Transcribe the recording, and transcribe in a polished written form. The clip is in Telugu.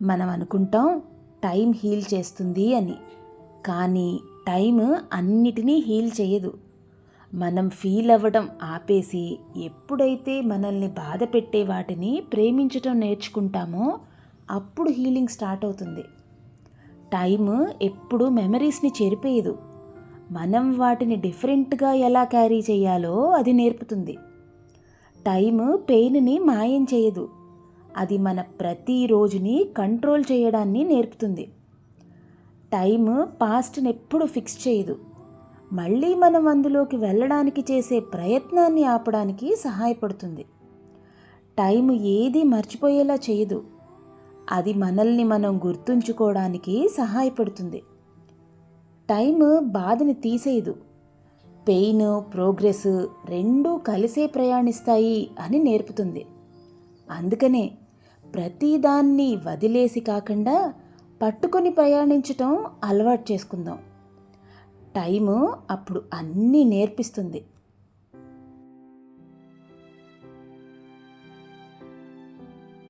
మనం అనుకుంటాం టైం హీల్ చేస్తుంది అని, కానీ టైం అన్నిటినీ హీల్ చేయదు. మనం ఫీల్ అవ్వడం ఆపేసి ఎప్పుడైతే మనల్ని బాధ పెట్టే వాటిని ప్రేమించటం నేర్చుకుంటామో అప్పుడు హీలింగ్ స్టార్ట్ అవుతుంది. టైం ఎప్పుడు మెమరీస్ని చెరిపేయదు, మనం వాటిని డిఫరెంట్గా ఎలా క్యారీ చేయాలో అది నేర్పుతుంది. టైం పెయిన్ని మాయం చేయదు, అది మన ప్రతి రోజుని కంట్రోల్ చేయడాన్ని నేర్పుతుంది. టైం పాస్ట్ని ఎప్పుడు ఫిక్స్ చేయదు, మళ్ళీ మనం అందులోకి వెళ్ళడానికి చేసే ప్రయత్నాన్ని ఆపడానికి సహాయపడుతుంది. టైం ఏది మర్చిపోయేలా చేయదు, అది మనల్ని మనం గుర్తుంచుకోవడానికి సహాయపడుతుంది. టైం బాధని తీసేయదు, పెయిన్ ప్రోగ్రెస్ రెండూ కలిసే ప్రయాణిస్తాయి అని నేర్పుతుంది. అందుకనే ప్రతిదాన్ని వదిలేసి కాకుండా పట్టుకొని ప్రయాణించటం అలవాటు చేసుకుందాం. టైము అప్పుడు అన్నీ నేర్పిస్తుంది.